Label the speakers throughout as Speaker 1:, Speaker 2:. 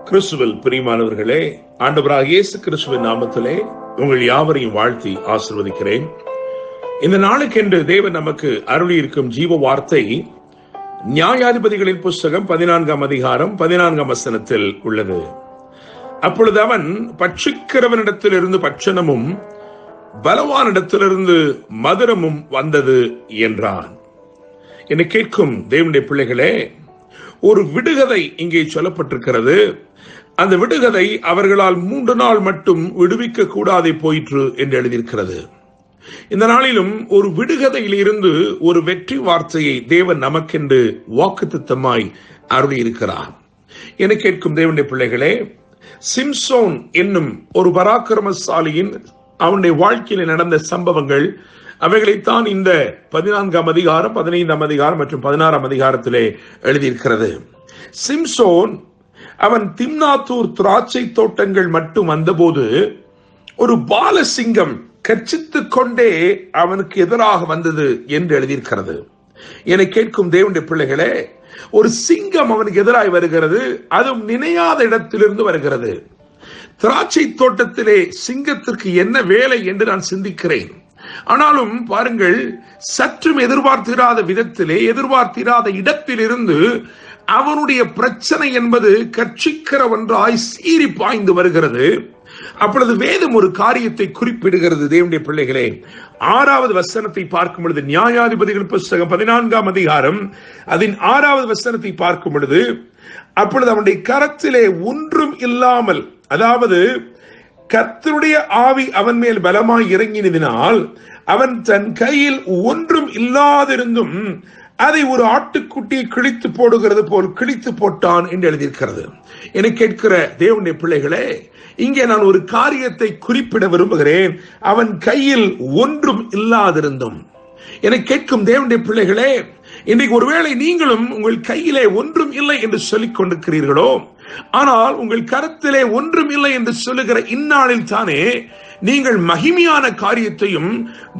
Speaker 1: கிறிஸ்துவில் பிரியமானவர்களே, ஆண்டவராகிய இயேசு கிறிஸ்துவின் நாமத்திலே உங்கள் யாவரையும் வாழ்த்தி ஆசீர்வதிக்கிறேன். இந்த நாளுக்கென்று தேவன் நமக்கு அருளி இருக்கும் ஜீவ வார்த்தை நியாயாதிபதிகளின் புஸ்தகம் 14ஆம் அதிகாரம் 14ஆம் வசனத்தில் உள்ளது. அப்பொழுது அவன் பட்சிக்கிறவனிடத்திலிருந்து பட்சணமும் பலவானிடத்திலிருந்து மதுரமும் வந்தது என்றான். என்னை கேட்கும் தேவனுடைய பிள்ளைகளே, ஒரு விடுகதை இங்கே சொல்லப்பட்டிருக்கிறது. அந்த விடுகதை அவர்களால் 3 நாள் மட்டும் விடுவிக்க கூடாதே போயிற்று என்று எழுதியிருக்கிறது. இந்த நாளிலும் ஒரு விடுகதையில் இருந்து ஒரு வெற்றி வார்த்தையை தேவன் நமக்கென்று வாக்குத்தத்தமாய் அருளியிருக்கிறார். என கேட்கும் தேவனுடைய பிள்ளைகளே, சிம்சோன் என்னும் ஒரு பராக்கிரமசாலியின் அவனுடைய வாழ்க்கையில் நடந்த சம்பவங்கள் அவைகளைத்தான் இந்த 14ஆம் அதிகாரம், 15ஆம் அதிகாரம் மற்றும் 16ஆம் அதிகாரத்திலே எழுதியிருக்கிறது. சிம்சோன் அவன் திம்னாத்தூர் திராட்சை தோட்டங்கள் மட்டும் வந்தபோது ஒரு பாலசிங்கம் கர்ச்சித்துக் கொண்டே அவனுக்கு எதிராக வந்தது என்று எழுதியிருக்கிறது. என்னை கேட்கும் தேவனுடைய பிள்ளைகளே, ஒரு சிங்கம் அவனுக்கு எதிராக வருகிறது, அதுவும் நினையாத இடத்திலிருந்து வருகிறது. திராட்சை தோட்டத்திலே சிங்கத்திற்கு என்ன வேலை என்று நான் சிந்திக்கிறேன். ஆனாலும் பாருங்கள், சற்றும் எதிர்பார்த்திராத விதத்திலே, எதிர்பார்த்திராத இடத்திலிருந்து அவனுடைய பிரச்சனை என்பது கட்சிக்கிற ஒன்றாய் சீறி பாய்ந்து வருகிறது. அப்பொழுது வேதம் ஒரு காரியத்தை குறிப்பிடுகிறது. தேவனுடைய பிள்ளைகளே, 6வது வசனத்தை பார்க்கும் பொழுது, நியாயாதிபதிகள் புஸ்தகம் 14ஆம் அதிகாரம் அதன் 6வது வசனத்தை பார்க்கும் பொழுது, அப்பொழுது அவனுடைய கரத்திலே ஒன்றும் இல்லாமல், அதாவது கர்த்தருடைய ஆவி அவன் மேல் பலமாய் இறங்கினதினால் அவன் தன் கையில் ஒன்றும் இல்லாதிருந்தும் அதை ஒரு ஆட்டுக்குட்டியை கிழித்து போடுகிறது போல் கிழித்து போட்டான் என்று எழுதியிருக்கிறது. என கேட்கிற தேவனுடைய பிள்ளைகளே, இங்கே நான் ஒரு காரியத்தை குறிப்பிட விரும்புகிறேன். அவன் கையில் ஒன்றும் இல்லாதிருந்தும். என கேட்கும் தேவனுடைய பிள்ளைகளே, இன்றைக்கு ஒருவேளை நீங்களும் உங்கள் கையிலே ஒன்றும் இல்லை என்று சொல்லிக் கொண்டிருக்கிறீர்களோ, ஆனால் உங்கள் கரத்திலே ஒன்றும் இல்லை என்று சொல்லுகிற இந்நாளில் தானே நீங்கள் மகிமையான காரியத்தையும்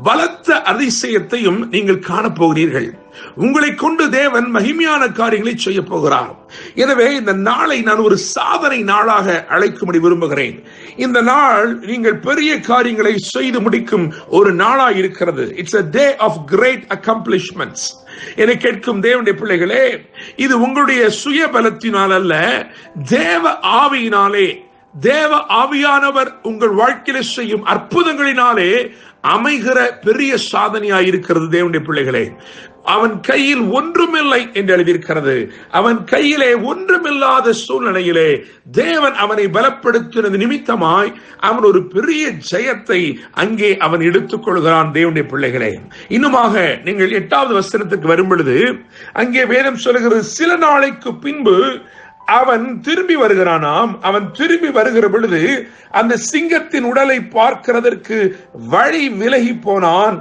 Speaker 1: பலத்த அதிசயத்தையும் நீங்கள் காணப்போகிறீர்கள். உங்களை கொண்டு தேவன் மகிமையான காரியங்களை செய்ய போகிறார். எனவே இந்த நாளை நான் ஒரு சாதனை நாளாக அழைக்கும்படி விரும்புகிறேன். இந்த நாள் நீங்கள் பெரிய காரியங்களை செய்து முடிக்கும் ஒரு நாளாக இருக்கிறது. It's a day of great accomplishments. என கேட்கும் தேவனுடைய பிள்ளைகளே, இது உங்களுடைய சுய பலத்தினால் அல்ல, தேவ ஆவியினாலே, தேவ ஆவியானவர் உங்கள் வாழ்க்கையில செய்யும் அற்புதங்களினாலே அமைகிற பெரிய சாதனையாய் இருக்கிறது. தேவனுடைய பிள்ளைகளே, அவன் கையில் ஒன்றுமில்லை என்று எழுதியிருக்கிறது. அவன் கையிலே ஒன்றுமில்லாத சூழ்நிலையிலே தேவன் அவனை பலப்படுத்தினது நிமித்தமாய் அவன் ஒரு பெரிய ஜெயத்தை அங்கே அவன் எடுத்துக் கொள்கிறான். தேவனுடைய பிள்ளைகளே, இன்னுமாக நீங்கள் 8வது வசனத்துக்கு வரும் பொழுது அங்கே வேதம் சொல்கிறது, சில நாளைக்கு பின்பு அவன் திரும்பி வருகிறானாம். அவன் திரும்பி வருகிற பொழுது அந்த சிங்கத்தின் உடலை பார்க்கிறதற்கு வழி விலகி போனான்.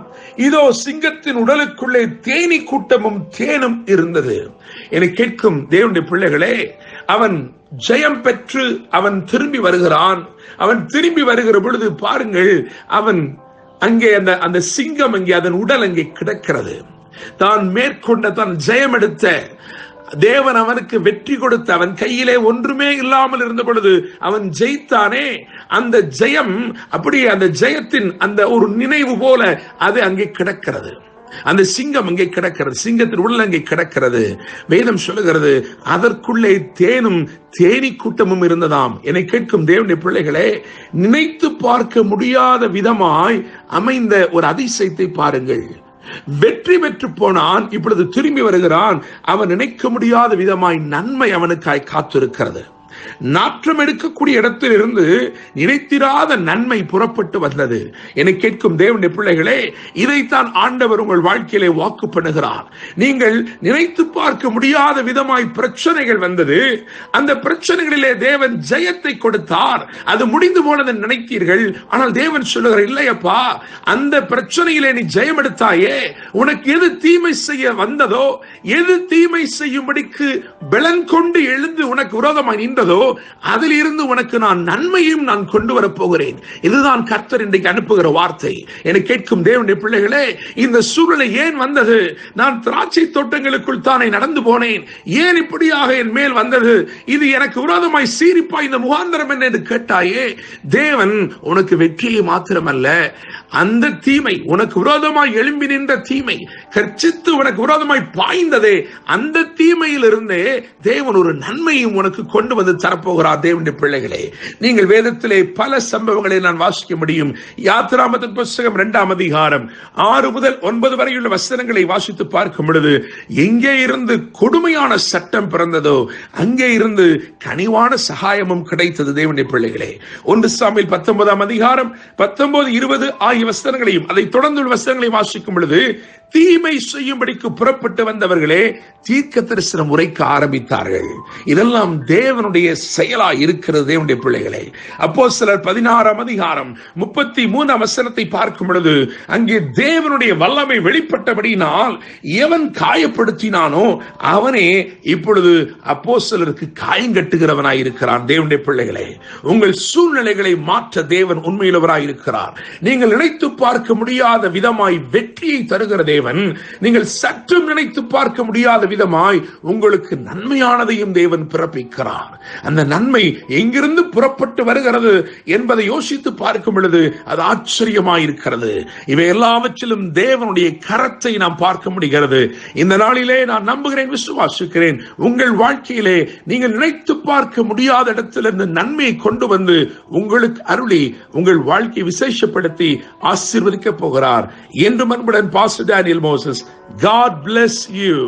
Speaker 1: இதோ சிங்கத்தின் உடலுக்குள்ளே தேனீ கூட்டமும் தேனும் இருந்தது. என கேட்கும் தேவனுடைய பிள்ளைகளே, அவன் ஜெயம் பெற்று அவன் திரும்பி வருகிறான். அவன் திரும்பி வருகிற பொழுது பாருங்கள், அவன் அங்கே அந்த சிங்கம் அங்கே அதன் உடல் அங்கே கிடக்கிறது. தான் மேற்கொண்ட, தான் ஜெயம் எடுத்த தேவன் அவனுக்கு வெற்றி கொடுத்த, அவன் கையிலே ஒன்றுமே இல்லாமல் இருந்த பொழுது அவன் ஜெயித்தானே, அந்த ஜெயம் அப்படியே அந்த ஜெயத்தின் அந்த ஒரு நினைவு போல அது அங்கே கிடக்கிறது. அந்த சிங்கம் அங்கே கிடக்கிறது, சிங்கத்தின் உடல் அங்கே கிடக்கிறது. வேதம் சொல்லுகிறது, அதற்குள்ளே தேனும் தேனீ கூட்டமும் இருந்ததாம். என்னை கேட்கும் தேவனுடைய பிள்ளைகளே, நினைத்து பார்க்க முடியாத விதமாய் அமைந்த ஒரு அதிசயத்தை பாருங்கள். வெற்றி பெற்று போனான், இப்பொழுது திரும்பி வருகிறான். அவன் நினைக்க முடியாத விதமாய் நன்மை அவனுக்காய் காத்திருக்கிறது. நாற்றம் எடுக்கக்கூடிய இடத்தில் இருந்து நினைத்திராத நன்மை புறப்பட்டு வந்தது. என கேட்கும் தேவனுடைய பிள்ளைகளே, இதைத்தான் ஆண்டவர் உங்கள் வாழ்க்கையிலே வாக்கு பண்ணுகிறார். நீங்கள் நினைத்து பார்க்க முடியாத விதமாய் பிரச்சனைகள் வந்தது. அந்த பிரச்சனைகளிலே தேவன் ஜெயத்தை கொடுத்தார். அது முடிந்து போனதை நினைத்தீர்கள். ஆனால் தேவன் சொல்லுகிற, இல்லையப்பா, அந்த பிரச்சனையிலே நீ ஜெயம் எடுத்தாயே, உனக்கு எது தீமை செய்ய வந்ததோ, எது தீமை செய்யும்படிக்கு பலன் கொண்டு எழுந்து உனக்கு விரோதமாய் நின்றதோ, வந்ததோ அதில் இருந்து உனக்கு நான் நன்மையும் நான் கொண்டு வரப்போகிறேன். இதுதான் கர்த்தர் இன்றைக்கு அனுப்புகிற வார்த்தை. என கேட்கும் தேவனுடைய பிள்ளைகளே, இந்த சூழ்நிலை ஏன் வந்தது? நான் திராட்சை தோட்டங்களுக்குள் தானே நடந்து போனேன், ஏன் இப்படியாக என் மேல் வந்தது? இது எனக்கு விரோதமாய் சீரிப்பாய் இந்த முகாந்திரம் என்ன என்று கேட்டாயே, தேவன் உனக்கு வெற்றியை மாத்திரமல்ல, அந்த தீமை உனக்கு விரோதமாய் எழும்பி நின்ற தீமை, கர்ச்சித்து உனக்கு விரோதமாய் பாய்ந்ததே, அந்த தீமையிலிருந்தே தேவன் ஒரு நன்மையும் உனக்கு கொண்டு வந்து தரப்போகிறார். தேவனுடைய பிள்ளைகளே, நீங்கள் வேதத்திலே பல சம்பவங்களை நான் வாசிக்க முடியும். யாத்திராமத்தின் புத்தகம் 2ஆம் அதிகாரம் 6 முதல் 9 வரையுள்ள வசனங்களை வாசித்து பார்க்கும் பொழுது, எங்கே இருந்து கொடுமையான சட்டம் பிறந்ததோ அங்கே இருந்து கனிவான சகாயமும் கிடைத்தது. தேவனுடைய பிள்ளைகளே, 1 சாமுவேல் 19ஆம் அதிகாரம் 19, 20 ஆகிய வசனங்களையும் அதை தொடர்ந்து வசனங்களை வாசிக்கும் பொழுது, தீமை செய்யும்படிக்கு புறப்பட்டு வந்தவர்களே தீர்க்க தரிசனம் உரைக்க ஆரம்பித்தார்கள். இதெல்லாம் தேவனுடைய செயலா இருக்கிறது. தேவனுடைய பிள்ளைகளே, அப்போஸ்தலர் 16ஆம் அதிகாரம் 33ஆம் வசனத்தை பார்க்கும் பொழுது, அங்கே தேவனுடைய வல்லமை வெளிப்பட்டபடியினால் எவன் காயப்படுத்தினானோ அவனே இப்பொழுது அப்போஸ்தலருக்கு காயங்கட்டுகிறவனாய் இருக்கிறான். தேவனுடைய பிள்ளைகளே, உங்கள் சூழ்நிலைகளை மாற்ற தேவன் உண்மையுள்ளவராய் இருக்கிறார். நீங்கள் நினைத்து பார்க்க முடியாத விதமாய் வெற்றியை தருகிற தேவன், நீங்கள் சற்றும் நினைத்து பார்க்க முடியாத விதமாய் உங்களுக்கு நன்மையானதையும் தேவன் பிறப்பிக்கிறார். அந்த நன்மை எங்கிருந்து புறப்பட்டு வருகிறது என்பதை யோசித்து பார்க்கும் பொழுது அது ஆச்சரியமாயிருக்கிறது. இவை எல்லாவற்றிலும் தேவனுடைய கரத்தை நாம் பார்க்க முடிகிறது. இந்த நாளிலே நான் நம்புகிறேன், விசுவாசிக்கிறேன், உங்கள் வாழ்க்கையிலே நீங்கள் நினைத்து பார்க்க முடியாத இடத்திலிருந்து நன்மையை கொண்டு வந்து உங்களுக்கு அருளி உங்கள் வாழ்க்கையை விசேஷப்படுத்தி ஆசீர்வதிக்க போகிறார். என்று அன்புடன் pastor Daniel Moses. God bless you.